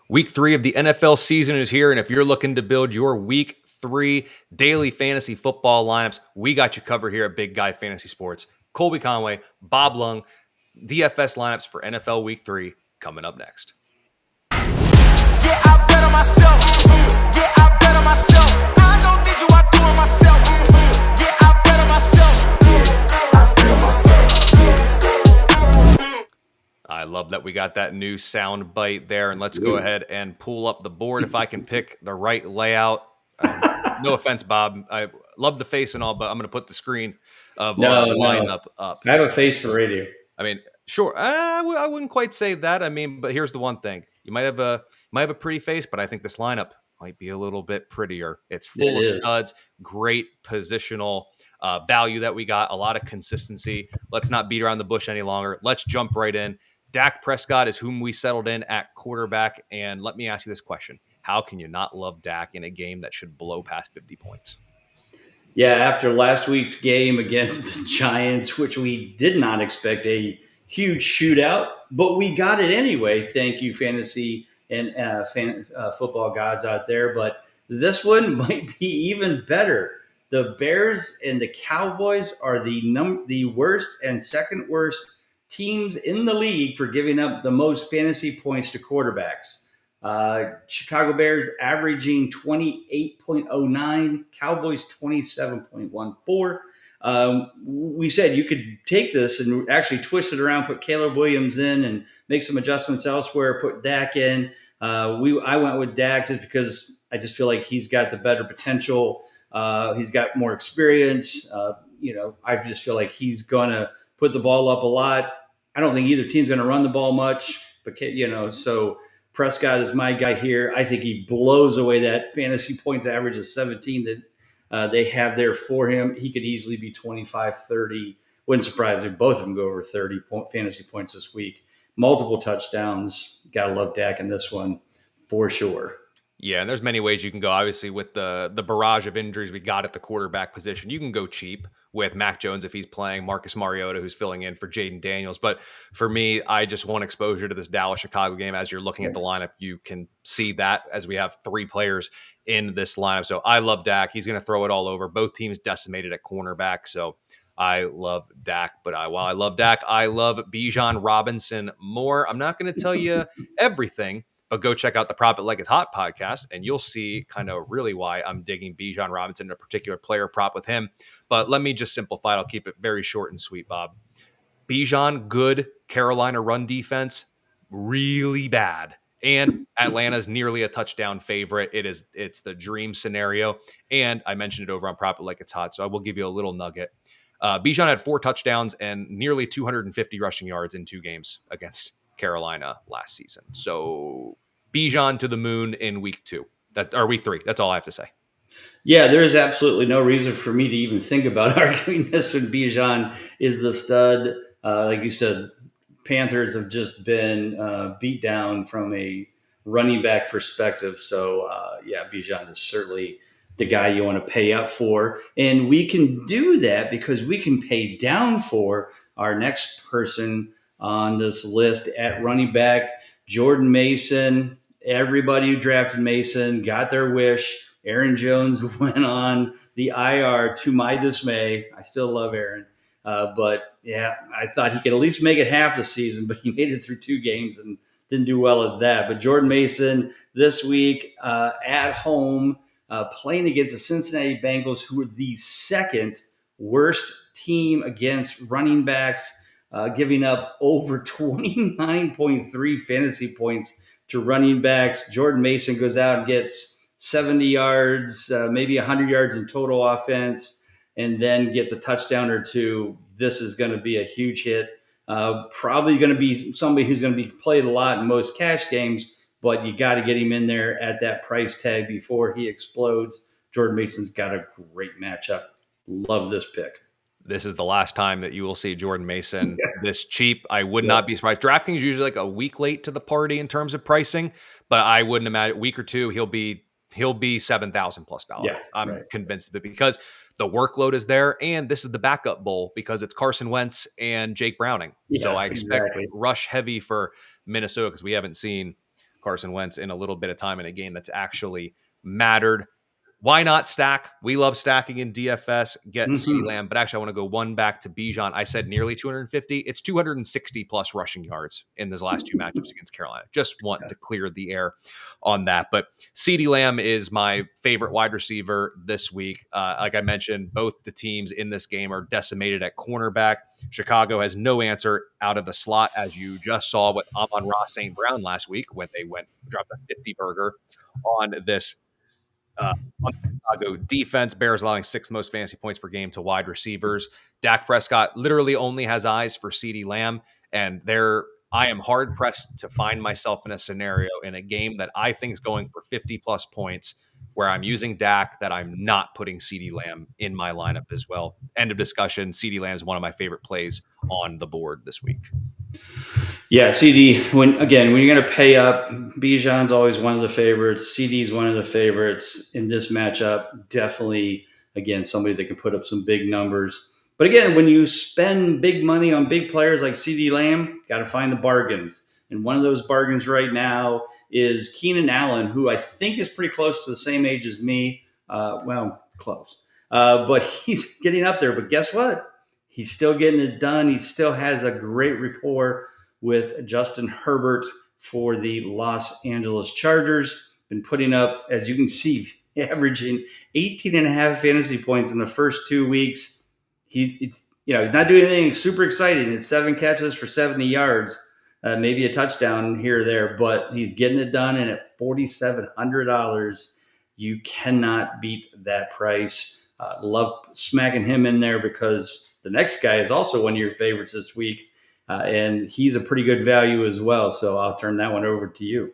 Week 3 of the NFL season is here, and if you're looking to build your Week 3 daily fantasy football lineups, we got you covered here at Big Guy Fantasy Sports. Colby Conway, Bob Lung, DFS lineups for NFL Week 3 coming up next. Yeah, I bet on myself. Yeah, I bet on myself. I don't need you, I do it myself. Yeah, I bet on myself. Yeah, I bet on myself. I love that we got that new sound bite there, and let's go ahead and pull up the board if I can pick the right layout. No offense, Bob. I love the face and all, but I'm going to put the screen of our lineup up. I have a face for radio. I mean, sure. I wouldn't quite say that. I mean, but here's the one thing: you might have a pretty face, but I think this lineup might be a little bit prettier. It's full of studs, great positional value that we got, a lot of consistency. Let's not beat around the bush any longer. Let's jump right in. Dak Prescott is whom we settled in at quarterback, and let me ask you this question: how can you not love Dak in a game that should blow past 50 points? Yeah, after last week's game against the Giants, which we did not expect a huge shootout, but we got it anyway. Thank you, fantasy and football gods out there. But this one might be even better. The Bears and the Cowboys are the worst and second worst teams in the league for giving up the most fantasy points to quarterbacks. Chicago Bears averaging 28.09, Cowboys 27.14. We said you could take this and actually twist it around, put Caleb Williams in and make some adjustments elsewhere, put Dak in. I went with Dak just because I just feel like he's got the better potential. He's got more experience. I just feel like he's going to put the ball up a lot. I don't think either team's going to run the ball much, but so Prescott is my guy here. I think he blows away that fantasy points average of 17 that they have there for him. He could easily be 25, 30. Wouldn't surprise me. Both of them go over 30 fantasy points this week. Multiple touchdowns. Got to love Dak in this one for sure. Yeah, and there's many ways you can go. Obviously, with the barrage of injuries we got at the quarterback position, you can go cheap with Mac Jones if he's playing, Marcus Mariota, who's filling in for Jaden Daniels. But for me, I just want exposure to this Dallas-Chicago game. As you're looking at the lineup, you can see that as we have three players in this lineup. So I love Dak. He's going to throw it all over. Both teams decimated at cornerback. So I love Dak. But while I love Dak, I love Bijan Robinson more. I'm not going to tell you everything, but go check out the Prop It Like It's Hot podcast, and you'll see kind of really why I'm digging Bijan Robinson, a particular player prop with him. But let me just simplify it. I'll keep it very short and sweet, Bob. Bijan, good. Carolina run defense, really bad. And Atlanta's nearly a touchdown favorite. It's the dream scenario. And I mentioned it over on Prop It Like It's Hot, so I will give you a little nugget. Bijan had 4 touchdowns and nearly 250 rushing yards in 2 games against Carolina last season. So Bijan to the moon in week 3. That's all I have to say. Yeah, there is absolutely no reason for me to even think about arguing this when Bijan is the stud. Like you said, Panthers have just been beat down from a running back perspective. So, Bijan is certainly the guy you want to pay up for. And we can do that because we can pay down for our next person on this list at running back, Jordan Mason. Everybody who drafted Mason got their wish. Aaron Jones went on the IR to my dismay. I still love Aaron. But I thought he could at least make it half the season, but he made it through 2 games and didn't do well at that. But Jordan Mason this week at home playing against the Cincinnati Bengals, who are the second worst team against running backs, giving up over 29.3 fantasy points to running backs. Jordan Mason goes out and gets 70 yards, maybe 100 yards in total offense, and then gets a touchdown or 2. This is going to be a huge hit. Probably going to be somebody who's going to be played a lot in most cash games, but you got to get him in there at that price tag before he explodes. Jordan Mason's got a great matchup. Love this pick. This is the last time that you will see Jordan Mason this cheap. I would not be surprised. DraftKings is usually like a week late to the party in terms of pricing, but I wouldn't imagine a week or 2 he'll be $7,000 plus. I'm convinced of it because the workload is there, and this is the backup bowl because it's Carson Wentz and Jake Browning. Yes, so I expect rush heavy for Minnesota because we haven't seen Carson Wentz in a little bit of time in a game that's actually mattered. Why not stack? We love stacking in DFS. Get CeeDee Mhm. Lamb, but actually, I want to go one back to Bijan. I said nearly 250. It's 260 plus rushing yards in those last two matchups against Carolina. Just wanting to clear the air on that. But CeeDee Lamb is my favorite wide receiver this week. Like I mentioned, both the teams in this game are decimated at cornerback. Chicago has no answer out of the slot, as you just saw with Amon-Ra St. Brown last week when they dropped a 50 burger on this on Chicago defense. Bears allowing sixth most fantasy points per game to wide receivers. Dak Prescott literally only has eyes for CeeDee Lamb, and I am hard pressed to find myself in a scenario in a game that I think is going for 50 plus points where I'm using Dak that I'm not putting CeeDee Lamb in my lineup as well. End of discussion. CeeDee Lamb is one of my favorite plays on the board this week. Yeah, CD. When you're going to pay up, Bijan's always one of the favorites. CD's one of the favorites in this matchup. Definitely, again, somebody that can put up some big numbers. But again, when you spend big money on big players like CD Lamb, got to find the bargains. And one of those bargains right now is Keenan Allen, who I think is pretty close to the same age as me. Close. But he's getting up there. But guess what? He's still getting it done. He still has a great rapport with Justin Herbert for the Los Angeles Chargers. Been putting up, as you can see, averaging 18 and a half fantasy points in the first 2 weeks. He's not doing anything super exciting. It's 7 catches for 70 yards, maybe a touchdown here or there, but he's getting it done. And at $4,700, you cannot beat that price. Love smacking him in there because the next guy is also one of your favorites this week. And he's a pretty good value as well. So I'll turn that one over to you.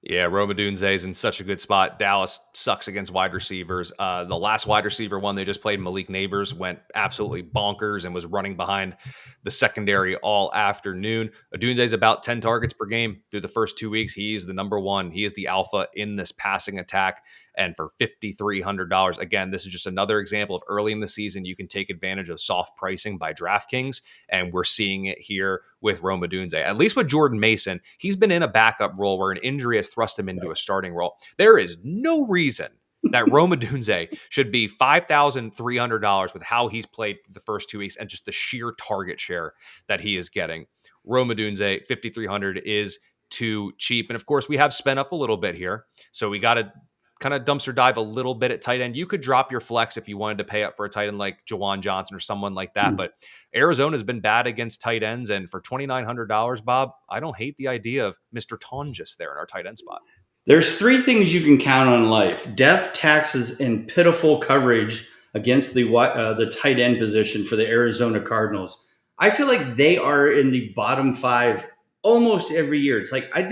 Yeah, Rome Odunze is in such a good spot. Dallas sucks against wide receivers. The last wide receiver one they just played, Malik Neighbors, went absolutely bonkers and was running behind the secondary all afternoon. Odunze is about 10 targets per game through the first 2 weeks. He's the number one. He is the alpha in this passing attack. And for $5,300, again, this is just another example of early in the season, you can take advantage of soft pricing by DraftKings. And we're seeing it here with Rome Odunze. At least with Jordan Mason, he's been in a backup role where an injury has thrust him into a starting role. There is no reason that Rome Odunze should be $5,300 with how he's played the first 2 weeks and just the sheer target share that he is getting. Rome Odunze, $5,300 is too cheap. And of course, we have spent up a little bit here. So we got to kind of dumpster dive a little bit at tight end. You could drop your flex if you wanted to pay up for a tight end like Jawan Johnson or someone like that. But Arizona's been bad against tight ends. And for $2,900, Bob, I don't hate the idea of Mr. Tonjes there in our tight end spot. There's 3 things you can count on in life: death, taxes, and pitiful coverage against the tight end position for the Arizona Cardinals. I feel like they are in the bottom 5 almost every year. It's like I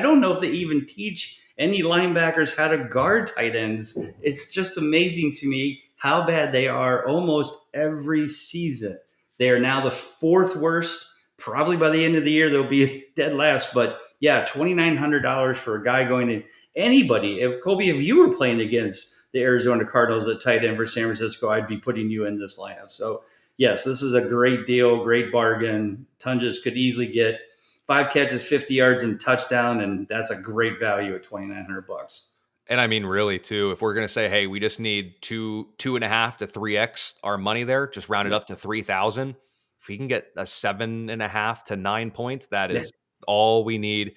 don't know if they even teach any linebackers how to guard tight ends. It's just amazing to me how bad they are almost every season. They are now the 4th worst. Probably by the end of the year, they'll be dead last. But yeah, $2,900 for a guy going to anybody. If Colby, if you were playing against the Arizona Cardinals at tight end for San Francisco, I'd be putting you in this lineup. So yes, this is a great deal, great bargain. Tonjes could easily get 5 catches, 50 yards, and touchdown, and that's a great value at $2,900. And I mean, really, too, if we're going to say, hey, we just need 2.5 to 3x our money there, just round it up to 3,000. If we can get a 7.5 to 9 points, that is all we need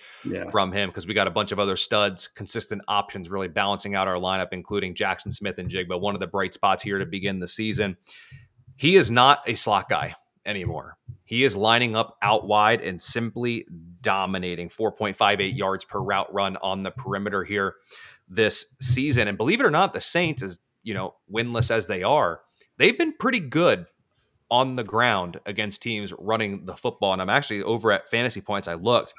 from him, because we got a bunch of other studs, consistent options, really balancing out our lineup, including Jackson Smith and Jigba, one of the bright spots here to begin the season. He is not a slot guy anymore. He is lining up out wide and simply dominating. 4.58 yards per route run on the perimeter here this season. And believe it or not, the Saints, as winless as they are, they've been pretty good on the ground against teams running the football. And I'm actually over at Fantasy Points. I looked.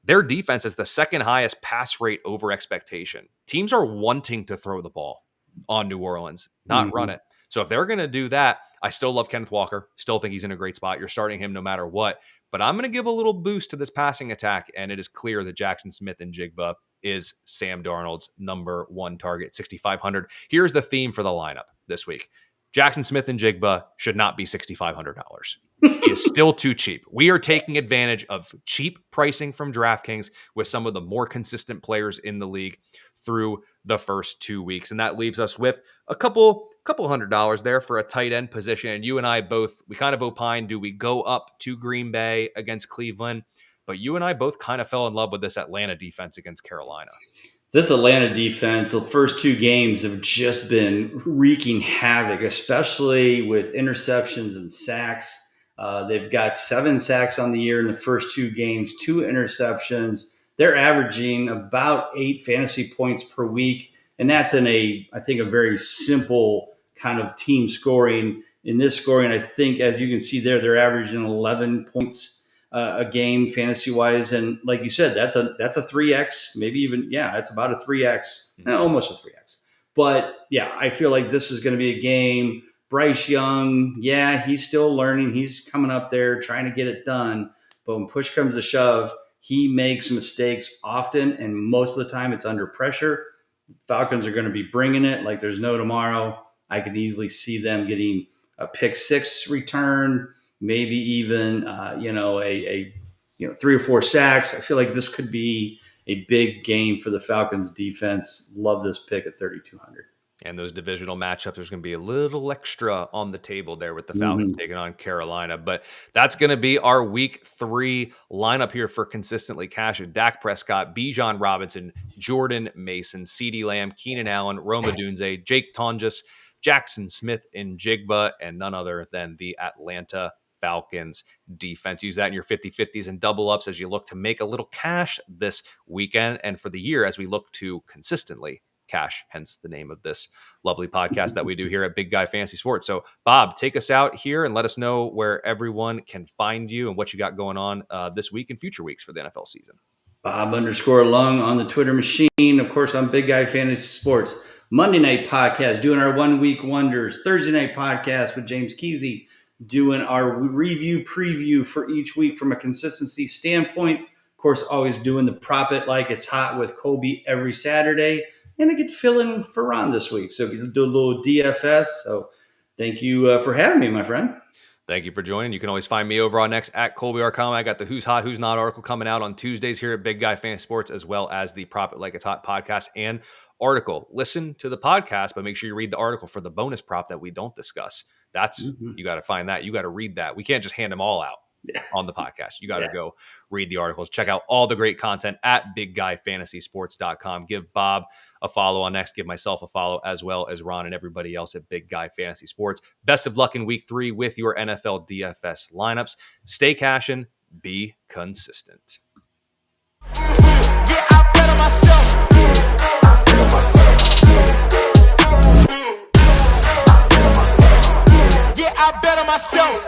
Their defense is the second highest pass rate over expectation. Teams are wanting to throw the ball on New Orleans, not run it. So if they're going to do that, I still love Kenneth Walker. Still think he's in a great spot. You're starting him no matter what. But I'm going to give a little boost to this passing attack, and it is clear that Jackson Smith and Jigba is Sam Darnold's number 1 target, 6,500. Here's the theme for the lineup this week. Jackson Smith and Jigba should not be $6,500. He is still too cheap. We are taking advantage of cheap pricing from DraftKings with some of the more consistent players in the league through the first 2 weeks. And that leaves us with a couple $100 there for a tight end position. And you and I both, we kind of opine, do we go up to Green Bay against Cleveland? But you and I both kind of fell in love with this Atlanta defense against Carolina. This Atlanta defense, the first 2 games have just been wreaking havoc, especially with interceptions and sacks. They've got 7 sacks on the year in the first 2 games, 2 interceptions. They're averaging about 8 fantasy points per week. And that's in I think, a very simple kind of team scoring. In this scoring, I think, as you can see there, they're averaging 11 points a game fantasy wise. And like you said, that's a 3X, maybe even, it's about a 3X, almost a 3X. But yeah, I feel like this is going to be a game. Bryce Young, he's still learning. He's coming up there trying to get it done. But when push comes to shove, he makes mistakes often. And most of the time it's under pressure. Falcons are going to be bringing it like there's no tomorrow. I could easily see them getting a pick 6 return, maybe even, a 3 or 4 sacks. I feel like this could be a big game for the Falcons defense. Love this pick at 3,200. And those divisional matchups, there's going to be a little extra on the table there with the Falcons taking on Carolina. But that's going to be our week 3 lineup here for Consistently Cashing. Dak Prescott, Bijan Robinson, Jordan Mason, CeeDee Lamb, Keenan Allen, Rome Odunze, Jake Tonjes, Jackson Smith and Jigba, and none other than the Atlanta Falcons defense. Use that in your 50-50s and double ups as you look to make a little cash this weekend and for the year as we look to consistently cash, hence the name of this lovely podcast that we do here at Big Guy Fantasy Sports. So, Bob, take us out here and let us know where everyone can find you and what you got going on this week and future weeks for the NFL season. Bob_Lung on the Twitter machine. Of course, on Big Guy Fantasy Sports. Monday night podcast, doing our 1 week wonders. Thursday night podcast with James Kesey, doing our review preview for each week from a consistency standpoint. Of course, always doing the Prop It Like It's Hot with Colby every Saturday. And I get to fill in for Ron this week. So we do a little DFS. So thank you for having me, my friend. Thank you for joining. You can always find me over on X at Colby R. I got the Who's Hot, Who's Not article coming out on Tuesdays here at Big Guy Fantasy Sports, as well as the Prop It Like It's Hot podcast and article. Listen to the podcast, but make sure you read the article for the bonus prop that we don't discuss. That's you got to find that. You got to read that. We can't just hand them all out on the podcast. You got to go read the articles. Check out all the great content at BigGuyFantasySports.com. Give Bob a follow on X. Give myself a follow, as well as Ron and everybody else at Big Guy Fantasy Sports. Best of luck in week 3 with your NFL DFS lineups. Stay cashing. Be consistent. Yeah, I bet on myself. I bet on myself. Yeah, I bet on myself.